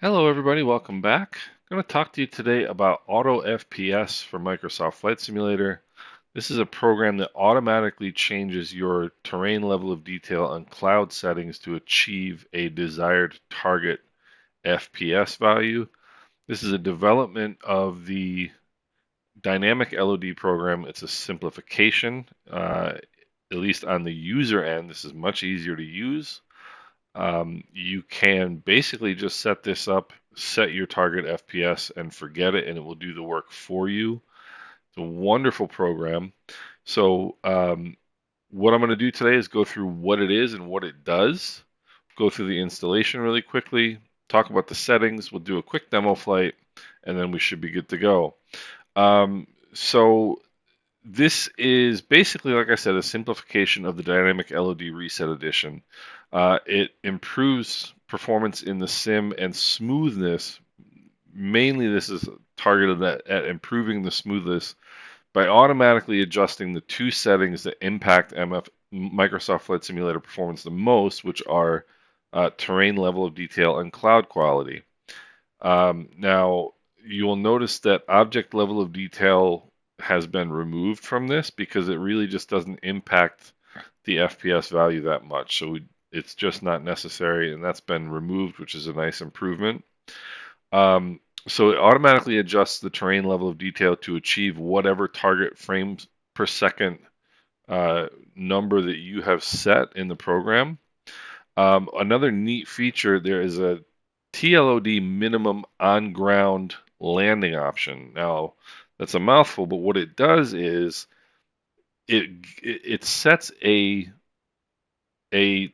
Hello, everybody. Welcome back. I'm going to talk to you today about Auto FPS for Microsoft Flight Simulator. This is a program that automatically changes your terrain level of detail on cloud settings to achieve a desired target FPS value. This is a development of the dynamic LOD program. It's a simplification, at least on the user end. This is much easier to use. You can basically just set this up, set your target FPS, and forget it, and it will do the work for you. It's a wonderful program. So, what I'm going to do today is go through what it is and what it does, go through the installation really quickly, talk about the settings. We'll do a quick demo flight, and then we should be good to go. So, this is basically, like I said, a simplification of the Dynamic LOD Reset Edition. It improves performance in the sim and smoothness. Mainly, this is targeted at improving the smoothness by automatically adjusting the two settings that impact Microsoft Flight Simulator performance the most, which are terrain level of detail and cloud quality. Now, you will notice that object level of detail has been removed from this because it really just doesn't impact the FPS value that much. So it's just not necessary, and that's been removed, which is a nice improvement. So it automatically adjusts the terrain level of detail to achieve whatever target frames per second number that you have set in the program. Another neat feature, there is a TLOD minimum on ground landing option. Now, that's a mouthful, but what it does is it sets a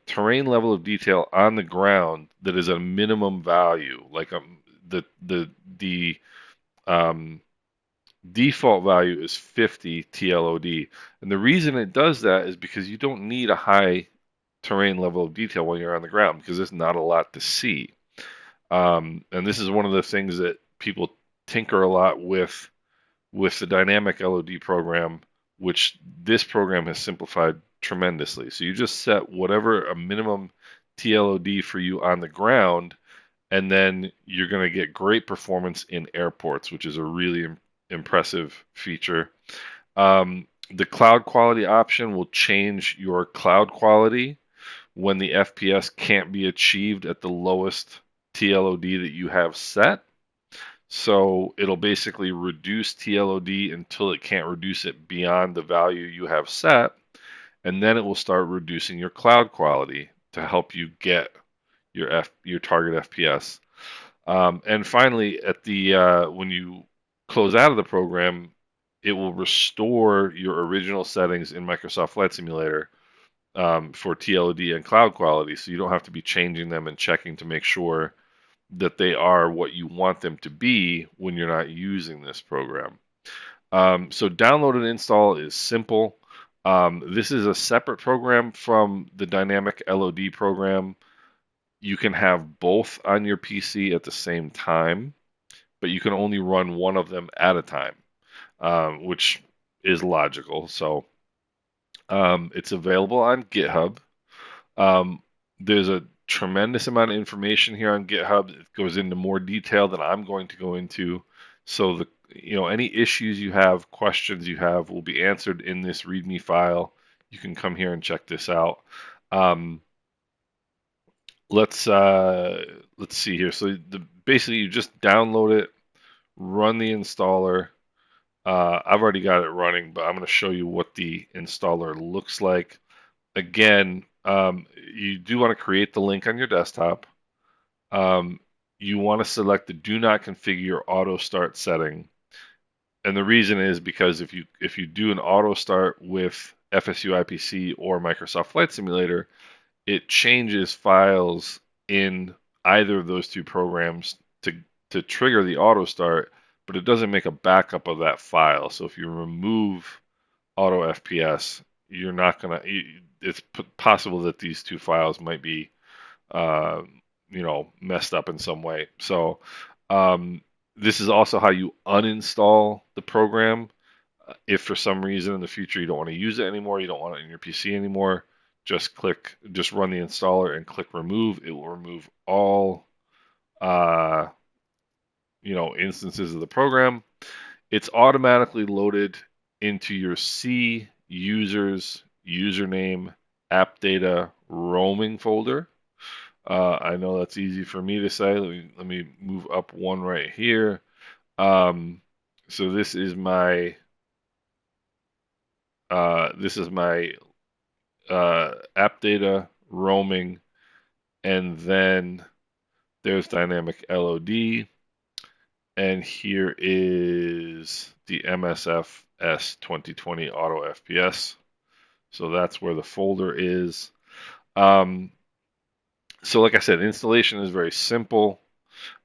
terrain level of detail on the ground that is a minimum value, like the um, default value is 50 TLOD, and the reason it does that is because you don't need a high terrain level of detail when you're on the ground because there's not a lot to see. And this is one of the things that people tinker a lot with the dynamic LOD program, which this program has simplified tremendously. So you just set whatever a minimum TLOD for you on the ground, and then you're going to get great performance in airports, which is a really impressive feature. The cloud quality option will change your cloud quality when the FPS can't be achieved at the lowest TLOD that you have set. So it'll basically reduce TLOD until it can't reduce it beyond the value you have set, and then it will start reducing your cloud quality to help you get your target FPS. And finally, at the when you close out of the program, it will restore your original settings in Microsoft Flight Simulator for TLOD and cloud quality, so you don't have to be changing them and checking to make sure that they are what you want them to be when you're not using this program. So download and install is simple. This is a separate program from the Dynamic LOD program. You can have both on your PC at the same time, but you can only run one of them at a time, which is logical. So it's available on GitHub. There's a tremendous amount of information here on GitHub. It goes into more detail than I'm going to go into. So any issues you have, questions you have, will be answered in this README file. You can come here and check this out. Um, let's see here. So basically you just download it, run the installer. I've already got it running, but I'm going to show you what the installer looks like. Again, you do want to create the link on your desktop. Um, you want to select the do not configure auto start setting. And the reason is because if you do an auto start with FSU IPC or Microsoft Flight Simulator, it changes files in either of those two programs to trigger the auto start, but it doesn't make a backup of that file. So if you remove Auto FPS, you're not gonna. It's possible that these two files might be, uh, messed up in some way. So this is also how you uninstall the program. If for some reason in the future you don't want to use it anymore, you don't want it in your PC anymore, just run the installer and click remove. It will remove all uh, instances of the program. It's automatically loaded into your C users username app data roaming folder. I know that's easy for me to say. Let me move up one right here. Um, so this is my app data roaming, and then there's dynamic LOD, and here is the MSFS 2020 Auto FPS. So that's where the folder is. Um, so like I said, installation is very simple.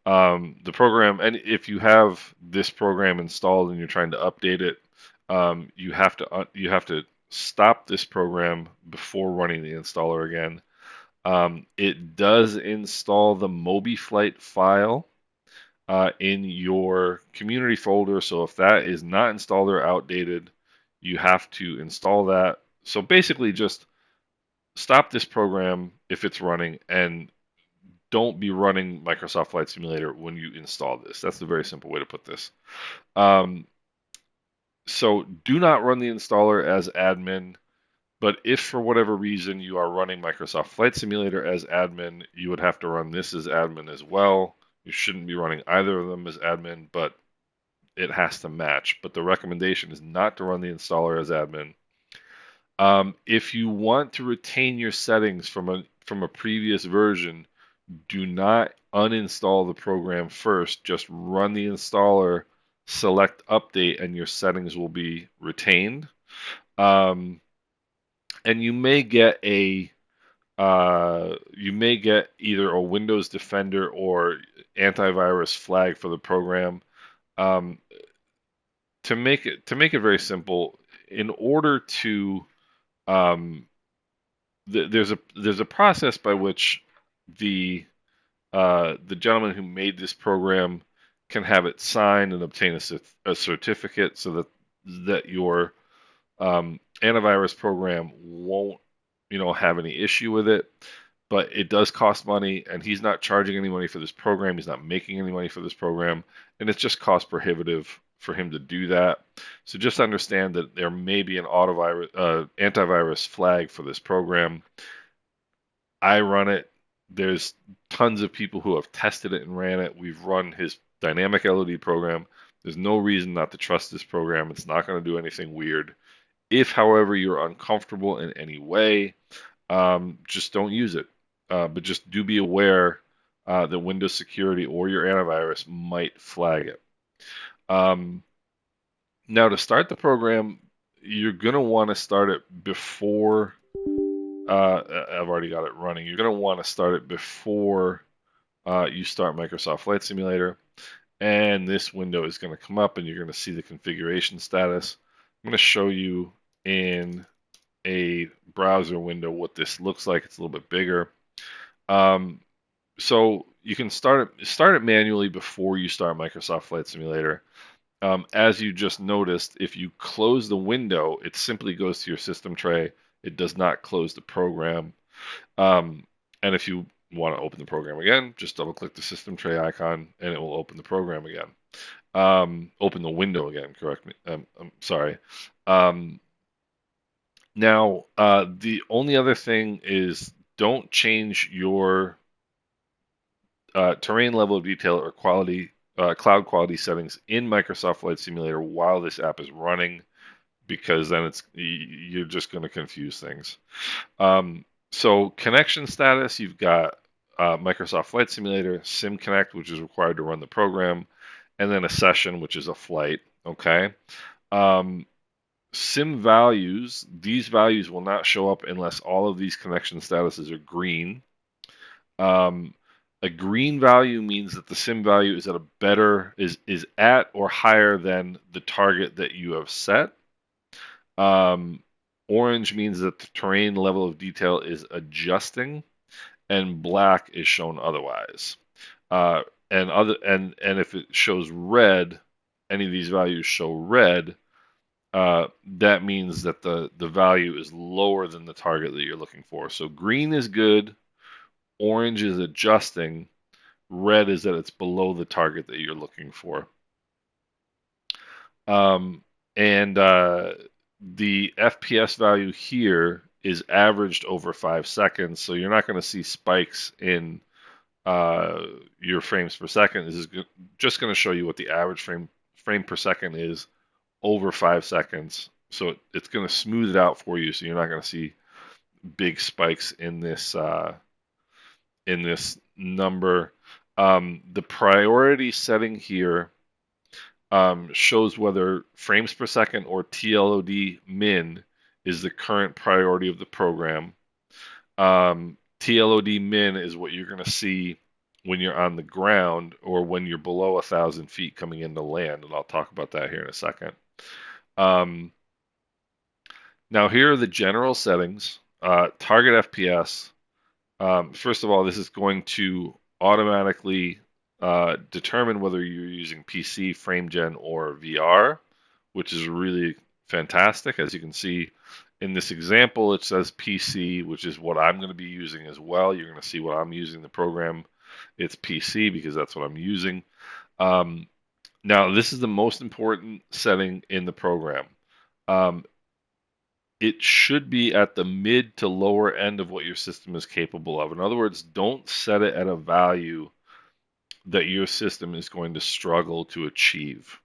The program, and if you have this program installed and you're trying to update it, you have to stop this program before running the installer again. It does install the MobiFlight file in your community folder. So if that is not installed or outdated, you have to install that. So basically, just stop this program if it's running and don't be running Microsoft Flight Simulator when you install this. That's a very simple way to put this. Um, so do not run the installer as admin. But if for whatever reason you are running Microsoft Flight Simulator as admin, you would have to run this as admin as well. You shouldn't be running either of them as admin, but it has to match. But the recommendation is not to run the installer as admin. If you want to retain your settings from a previous version, do not uninstall the program first. Just run the installer, select update, and your settings will be retained. Um, and you may get either a Windows Defender or antivirus flag for the program. Um, to make it very simple, in order to there's a process by which the gentleman who made this program can have it signed and obtain a certificate so that your antivirus program won't have any issue with it. But it does cost money, and he's not charging any money for this program. He's not making any money for this program, and it's just cost prohibitive for him to do that. So just understand that there may be an antivirus flag for this program. I run it. There's tons of people who have tested it and ran it. We've run his dynamic LOD program. There's no reason not to trust this program. It's not going to do anything weird. If, however, you're uncomfortable in any way, just don't use it. But just do be aware that Windows Security or your antivirus might flag it. Now, to start the program, you're going to want to start it before. I've already got it running. You're going to want to start it before you start Microsoft Flight Simulator. And this window is going to come up, and you're going to see the configuration status. I'm going to show you in a browser window what this looks like. It's a little bit bigger. So you can start it manually before you start Microsoft Flight Simulator. As you just noticed, if you close the window, it simply goes to your system tray. It does not close the program. And if you want to open the program again, just double click the system tray icon and it will open the program again. Open the window again, correct me. I'm sorry. Now, the only other thing is don't change your terrain level of detail or cloud quality settings in Microsoft Flight Simulator while this app is running, because then you're just going to confuse things. So connection status, you've got Microsoft Flight Simulator, Sim Connect, which is required to run the program, and then a session, which is a flight. Okay. Sim values, these values will not show up unless all of these connection statuses are green. A green value means that the sim value is is at or higher than the target that you have set. Orange means that the terrain level of detail is adjusting, and black is shown otherwise. And if it shows red, any of these values show red, that means that the value is lower than the target that you're looking for. So green is good, orange is adjusting, red is that it's below the target that you're looking for. Um, and the FPS value here is averaged over 5 seconds, so you're not going to see spikes in your frames per second. This is just going to show you what the average frame per second is over 5 seconds. So it's going to smooth it out for you, so you're not going to see big spikes in this number. The priority setting here shows whether frames per second or TLOD min is the current priority of the program. TLOD min is what you're going to see when you're on the ground or when you're below 1,000 feet coming into land, and I'll talk about that here in a second. Now here are the general settings. Target FPS. First of all, this is going to automatically determine whether you're using PC, FrameGen, or VR, which is really fantastic. As you can see in this example, it says PC, which is what I'm going to be using as well. You're going to see what I'm using the program. It's PC because that's what I'm using. Now, this is the most important setting in the program. It should be at the mid to lower end of what your system is capable of. In other words, don't set it at a value that your system is going to struggle to achieve.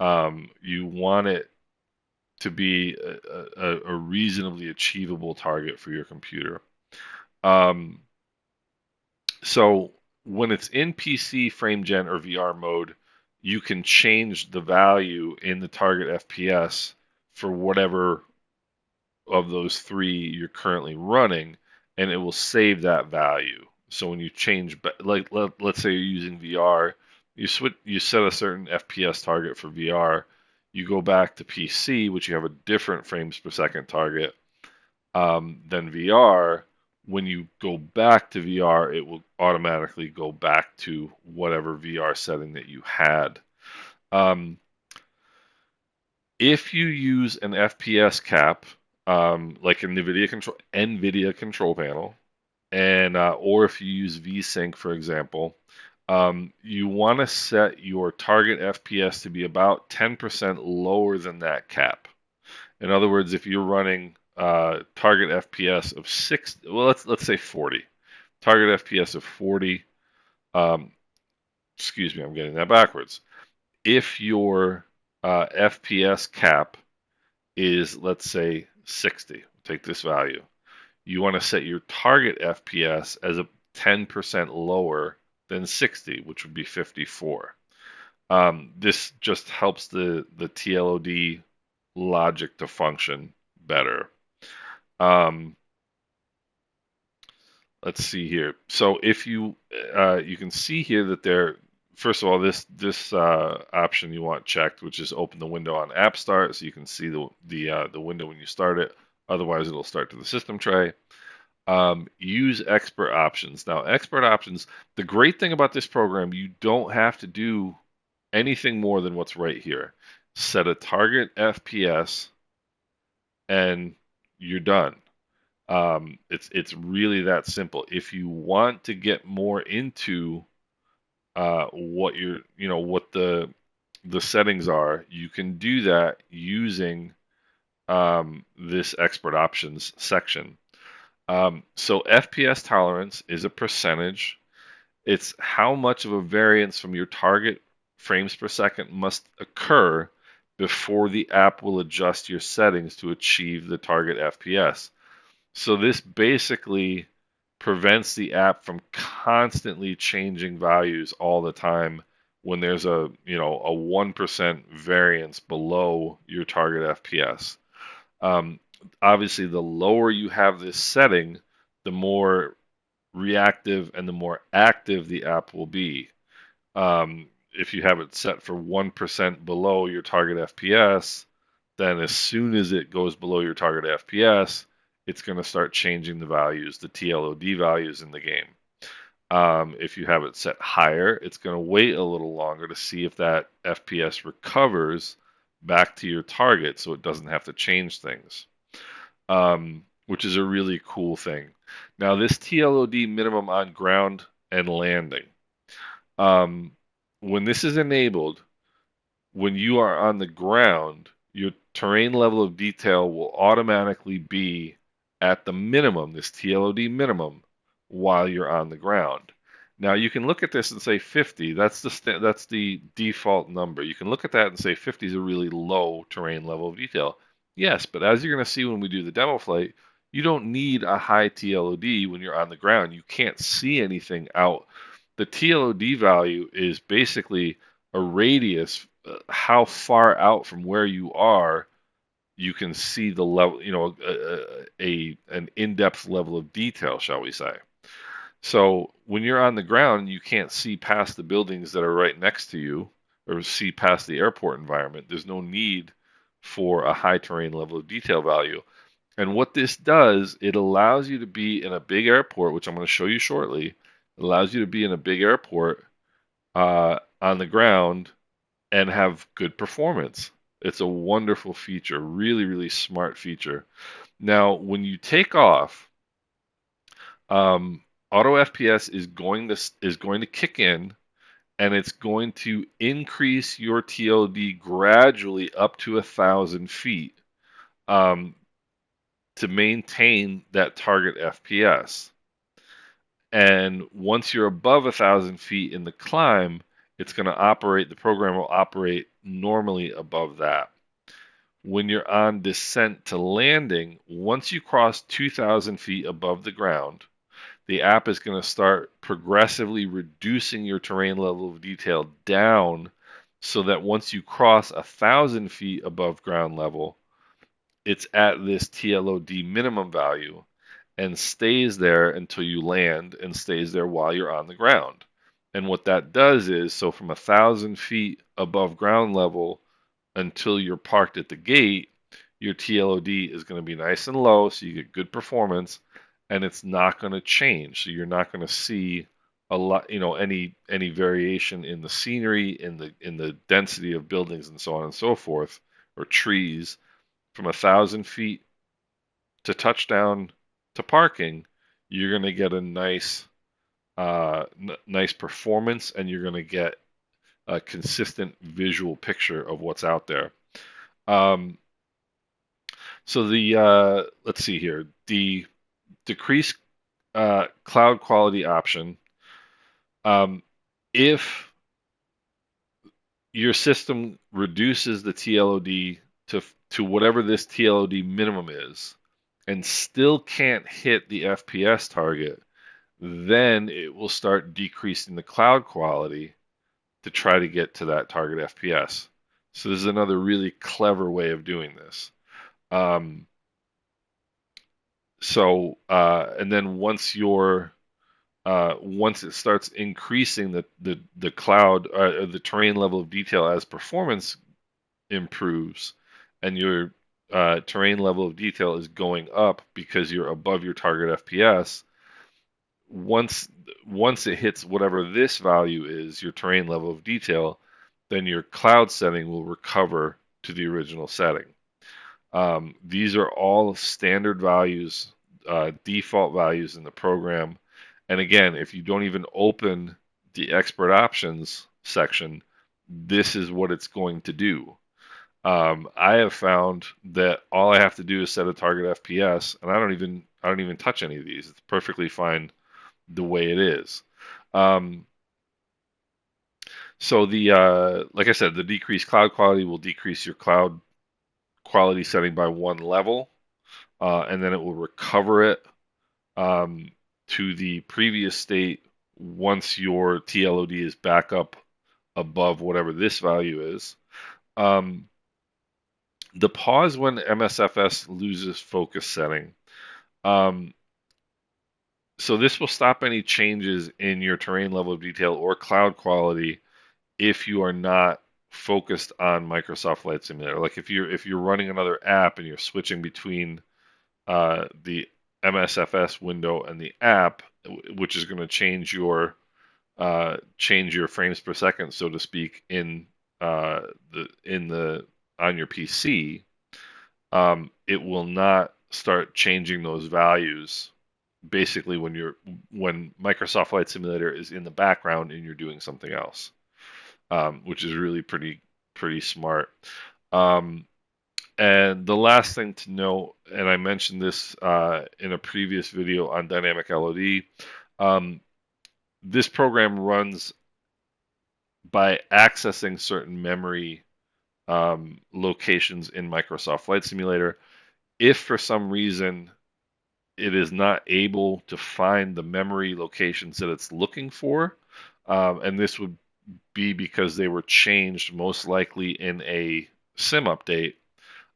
You want it to be a reasonably achievable target for your computer. So when it's in PC, FrameGen, or VR mode, you can change the value in the target FPS for whatever of those three you're currently running, and it will save that value. So when you change, like let's say you're using VR, you set a certain FPS target for VR, you go back to PC, which you have a different frames per second target than VR. When you go back to VR, it will automatically go back to whatever VR setting that you had. If you use an FPS cap, like an NVIDIA control panel, and or if you use VSync, for example, you want to set your target FPS to be about 10% lower than that cap. In other words, if you're running target FPS of 60, well, let's say 40, target FPS of 40. Excuse me, I'm getting that backwards. If your FPS cap is, let's say, 60, take this value. You want to set your target FPS as a 10% lower than 60, which would be 54. This just helps the TLOD logic to function better. Let's see here. So if you can see here that first of all, this option you want checked, which is open the window on App Start, so you can see the window when you start it. Otherwise, it'll start to the system tray. Use expert options. Now, expert options. The great thing about this program, you don't have to do anything more than what's right here. Set a target FPS, and you're done. It's really that simple. If you want to get more into what what the settings are, you can do that using this expert options section. So FPS tolerance is a percentage. It's how much of a variance from your target frames per second must occur before the app will adjust your settings to achieve the target FPS. So this basically prevents the app from constantly changing values all the time when there's a 1% variance below your target FPS. Obviously, the lower you have this setting, the more reactive and the more active the app will be. If you have it set for 1% below your target FPS, then as soon as it goes below your target FPS, it's going to start changing the values, the TLOD values in the game. If you have it set higher, it's going to wait a little longer to see if that FPS recovers back to your target so it doesn't have to change things, which is a really cool thing. Now, this TLOD minimum on ground and landing. Um, when this is enabled, when you are on the ground, your terrain level of detail will automatically be at the minimum, this TLOD minimum, while you're on the ground. Now you can look at this and say 50. That's the default number. You can look at that and say 50 is a really low terrain level of detail. Yes, but as you're going to see when we do the demo flight, you don't need a high TLOD when you're on the ground. You can't see anything out. The TLOD value is basically a radius, how far out from where you are you can see the level, an in-depth level of detail, shall we say. So when you're on the ground, you can't see past the buildings that are right next to you or see past the airport environment. There's no need for a high terrain level of detail value. And what this does, it allows you to be in a big airport, which I'm going to show you shortly. It allows you to be in a big airport on the ground and have good performance. It's a wonderful feature, really, really smart feature. Now, when you take off, um, Auto FPS is going to kick in, and it's going to increase your TLD gradually up to 1,000 feet um, to maintain that target FPS. And once you're above 1,000 feet in the climb, it's going to operate. The program will operate normally above that. When you're on descent to landing, once you cross 2,000 feet above the ground, the app is going to start progressively reducing your terrain level of detail down so that once you cross 1,000 feet above ground level, it's at this TLOD minimum value and stays there until you land and stays there while you're on the ground. And what that does is, so from 1,000 feet above ground level until you're parked at the gate, your TLOD is going to be nice and low, so you get good performance, and it's not going to change. So you're not going to see a lot, any variation in the scenery, in the density of buildings, and so on and so forth, or trees from 1,000 feet to touchdown to parking. You're going to get a nice performance, and you're going to get a consistent visual picture of what's out there. Um, So let's see here, the decrease cloud quality option. Um, if your system reduces the TLOD to whatever this TLOD minimum is, and still can't hit the FPS target, then it will start decreasing the cloud quality to try to get to that target FPS. So this is another really clever way of doing this. Um, and then once it starts increasing the cloud the terrain level of detail as performance improves, and your terrain level of detail is going up because you're above your target FPS. Once once it hits whatever this value is, your terrain level of detail, then your cloud setting will recover to the original setting. These are all standard values, default values in the program. And again, if you don't even open the expert options section, this is what it's going to do. I have found that all I have to do is set a target FPS, and I don't even touch any of these. It's perfectly fine the way it is. Um, so like I said, the decreased cloud quality will decrease your cloud quality setting by one level, and then it will recover it um, to the previous state once your TLOD is back up above whatever this value is. Um, the pause when MSFS loses focus setting. Um, so this will stop any changes in your terrain level of detail or cloud quality if you are not focused on Microsoft Flight Simulator. Like if you're running another app and you're switching between the MSFS window and the app, which is going to change your frames per second, so to speak, in the on your PC. It will not start changing those values basically when Microsoft Flight Simulator is in the background and you're doing something else, which is really pretty smart. Um, and the last thing to note, and I mentioned this in a previous video on dynamic LOD, this program runs by accessing certain memory locations in Microsoft Flight Simulator. If for some reason it is not able to find the memory locations that it's looking for, and this would be because they were changed most likely in a sim update,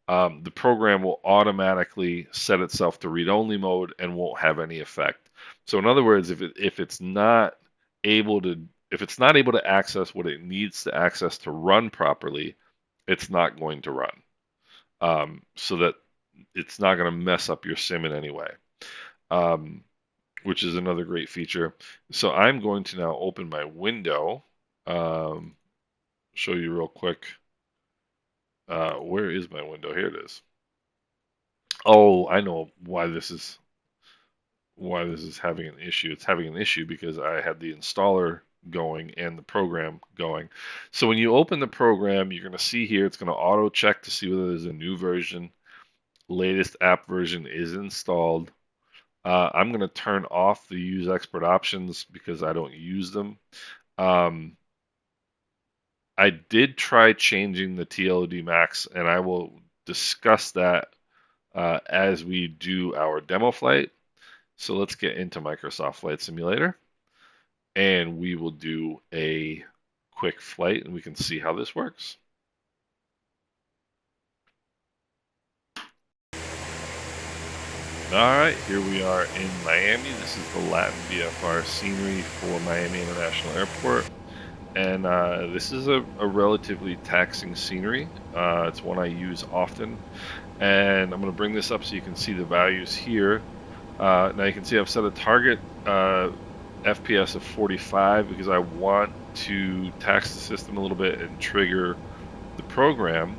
the program will automatically set itself to read-only mode and won't have any effect. So in other words, if it's not able to access what it needs to access to run properly, it's not going to run. So that it's not going to mess up your sim in any way, which is another great feature. So I'm going to now open my window, show you real quick. Where is my window? Here it is. Oh, I know why this is having an issue. It's having an issue because I had the installer going and the program going. So when you open the program, you're going to see here it's going to auto check to see whether there's a new version. Latest app version is installed. I'm going to turn off the use expert options because I don't use them. I did try changing the TLOD max, and I will discuss that as we do our demo flight. So let's get into Microsoft Flight Simulator, and we will do a quick flight, and we can see how this works. All right, here we are in Miami. This is the Latin VFR scenery for Miami International Airport. And this is a relatively taxing scenery. It's one I use often. And I'm going to bring this up so you can see the values here. Now you can see I've set a target FPS of 45 because I want to tax the system a little bit and trigger the program.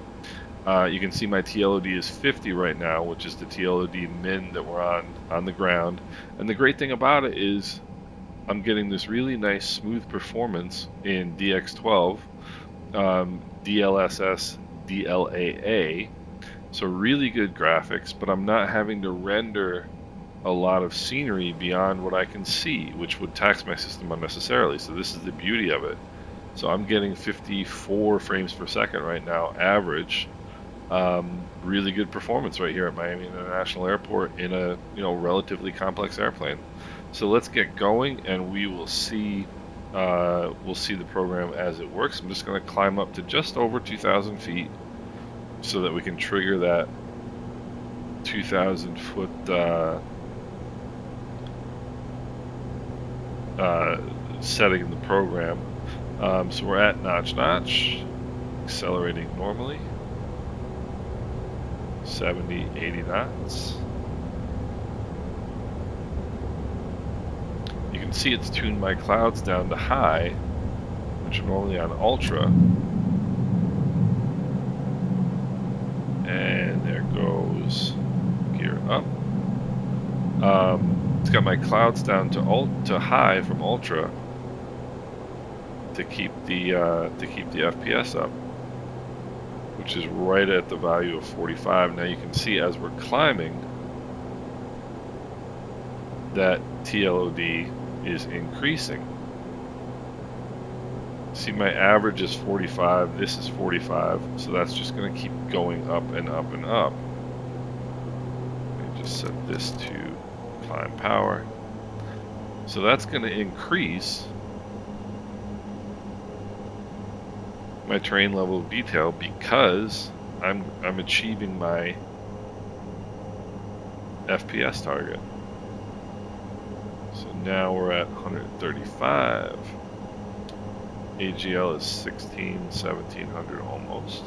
You can see my TLOD is 50 right now, which is the TLOD min that we're on the ground. And the great thing about it is I'm getting this really nice smooth performance in DX12, DLSS, DLAA, so really good graphics, but I'm not having to render a lot of scenery beyond what I can see, which would tax my system unnecessarily. So this is the beauty of it. So I'm getting 54 frames per second right now, average. Really good performance right here at Miami International Airport in a relatively complex airplane. So let's get going, and we will see the program as it works. I'm just going to climb up to just over 2,000 feet so that we can trigger that 2,000 foot setting in the program. So we're at notch, accelerating normally. 70, 80 knots. You can see it's tuned my clouds down to high, which are normally on ultra. And there goes gear up. It's got my clouds down to high from ultra to keep the FPS up, which is right at the value of 45. Now you can see as we're climbing that TLOD is increasing. See, my average is 45, this is 45, so that's just going to keep going up and up and up. Let me just set this to climb power. So that's going to increase my terrain level of detail because I'm achieving my FPS target. So now we're at 135. AGL is 1700 almost.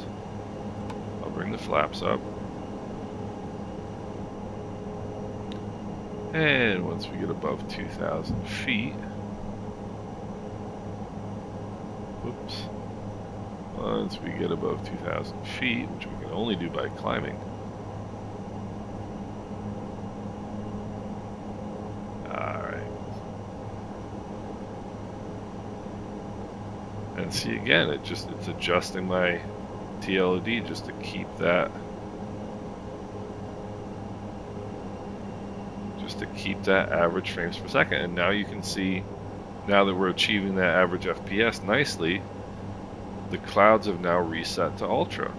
I'll bring the flaps up. And once we get above 2,000 feet, whoops. Once we get above 2,000 feet, which we can only do by climbing, And see, again, it's adjusting my TLOD just to keep that average frames per second. And now you can see, now that we're achieving that average FPS nicely, the clouds have now reset to ultra.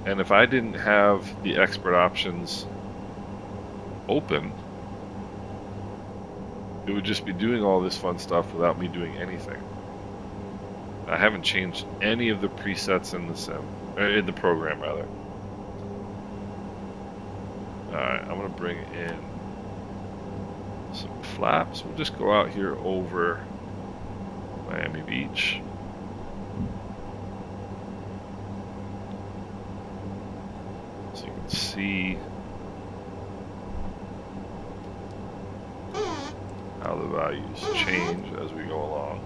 And if I didn't have the expert options open, it would just be doing all this fun stuff without me doing anything. I haven't changed any of the presets in the sim, in the program rather. Alright, I'm gonna bring in some flaps. We'll just go out here over Miami Beach. So you can see how the values change as we go along.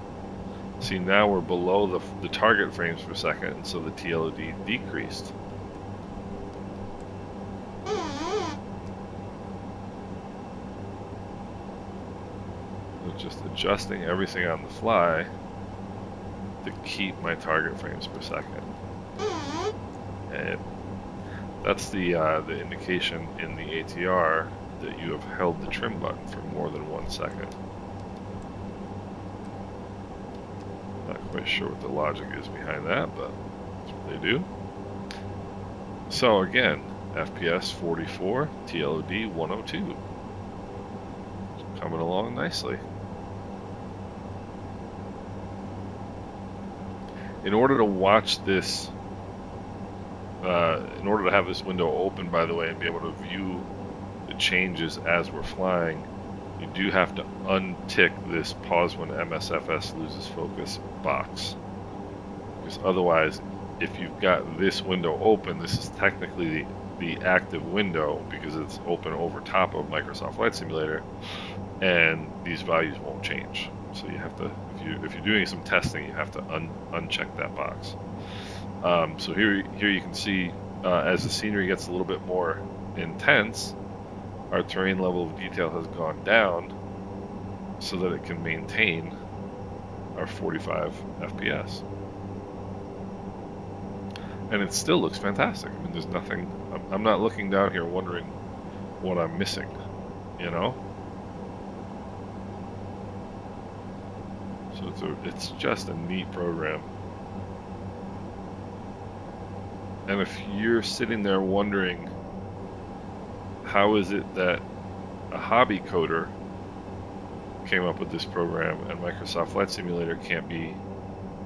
See, now we're below the target frames per second, and so the TLOD decreased. So just adjusting everything on the fly to keep my target frames per second. And that's the indication in the ATR that you have held the trim button for more than 1 second. Not quite sure what the logic is behind that, but that's what they do. So again, FPS 44, TLOD 102. Coming along nicely. In order to watch this, in order to have this window open, by the way, and be able to view the changes as we're flying, you do have to untick this pause when MSFS loses focus box. Because otherwise, if you've got this window open, this is technically the active window because it's open over top of Microsoft Flight Simulator, and these values won't change. So you have to, if you're doing some testing, you have to uncheck that box. So here you can see as the scenery gets a little bit more intense, our terrain level of detail has gone down so that it can maintain our 45 FPS. And it still looks fantastic. I mean, there's nothing, I'm not looking down here wondering what I'm missing, you know? So it's just a neat program. And if you're sitting there wondering, how is it that a hobby coder came up with this program and Microsoft Flight Simulator can't be,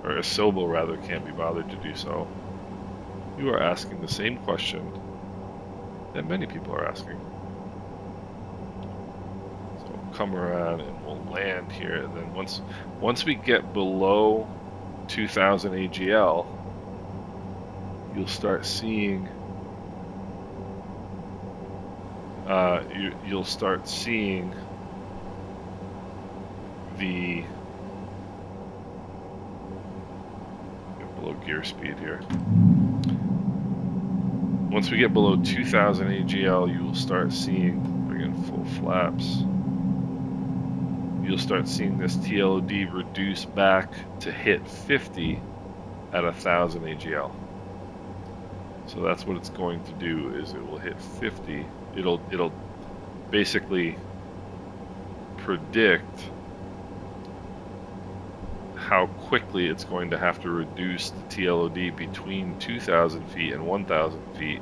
or Asobo rather, can't be bothered to do so? You are asking the same question that many people are asking. So we'll come around and we'll land here, and then once we get below 2000 AGL, you'll start seeing you'll start seeing the below gear speed here. Once we get below 2000 AGL, you will start seeing, bring in full flaps, you'll start seeing this TLOD reduce back to hit 50 at 1000 AGL. So that's what it's going to do, is it will hit 50. It'll basically predict how quickly it's going to have to reduce the TLOD between 2,000 feet and 1,000 feet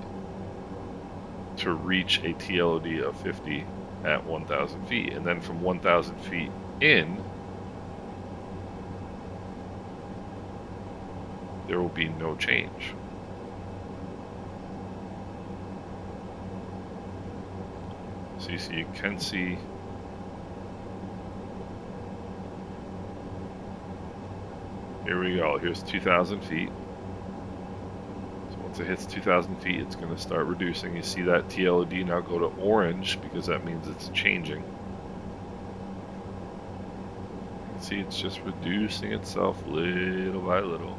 to reach a TLOD of 50 at 1,000 feet. And then from 1,000 feet in, there will be no change. So you can see here we go. Here's 2,000 feet. So once it hits 2,000 feet, it's going to start reducing. You see that TLOD now go to orange because that means it's changing. You can see it's just reducing itself little by little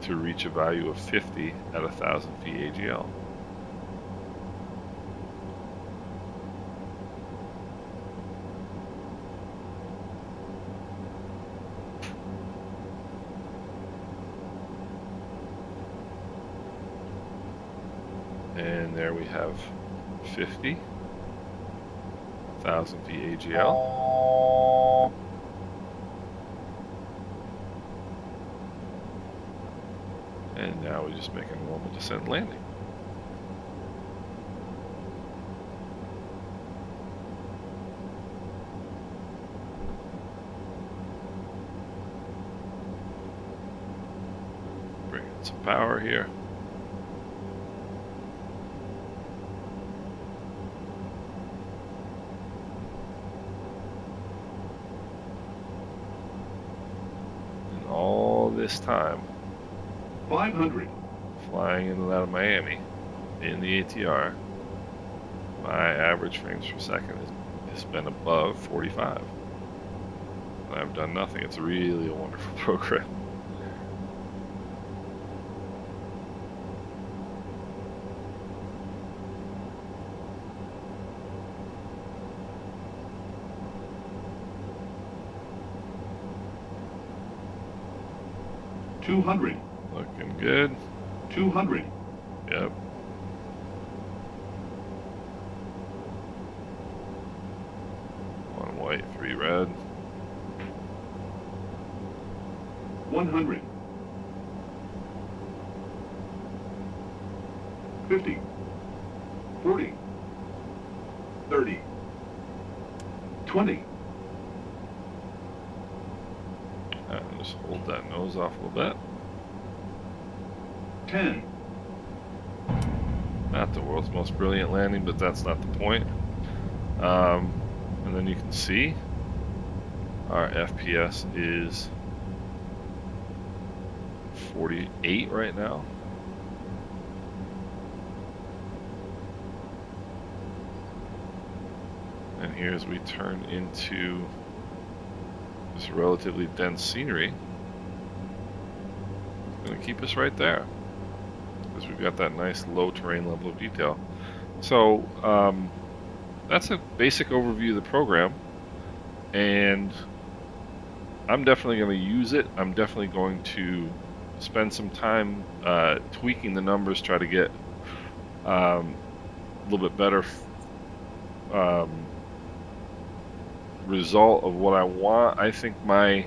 to reach a value of 50 at 1,000 feet AGL. And there we have 50, 1000 feet AGL. And now we just make a normal descent and landing. Bring in some power here. And all this time, 500. Flying in and out of Miami in the ATR, my average frames per second has been above 45. And I've done nothing. It's really a wonderful program. $200. Looking good. 200. Yep. One white, 3 red. 100. 50. 40. 30. 20. Just hold that nose off a little bit. 10. Not the world's most brilliant landing, but that's not the point. And then you can see our FPS is 48 right now. And here as we turn into this relatively dense scenery, it's going to keep us right there because we've got that nice low terrain level of detail. So that's a basic overview of the program, and I'm definitely going to use it. I'm definitely going to spend some time tweaking the numbers, try to get a little bit better result of what I want. I think my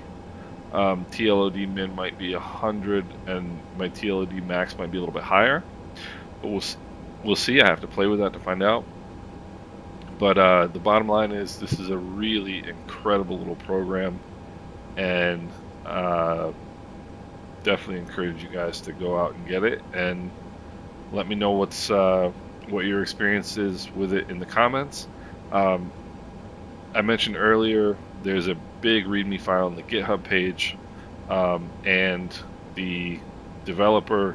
TLOD min might be 100 and my TLOD max might be a little bit higher, but we'll see. I have to play with that to find out. But the bottom line is this is a really incredible little program, and definitely encourage you guys to go out and get it and let me know what your experience is with it in the comments. I mentioned earlier there's a big README file on the GitHub page, and the developer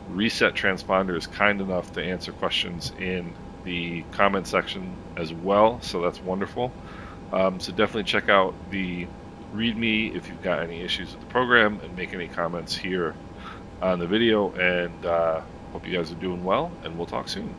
Reset Transponder is kind enough to answer questions in the comment section as well, so that's wonderful. So definitely check out the README if you've got any issues with the program, and make any comments here on the video, and hope you guys are doing well, and we'll talk soon.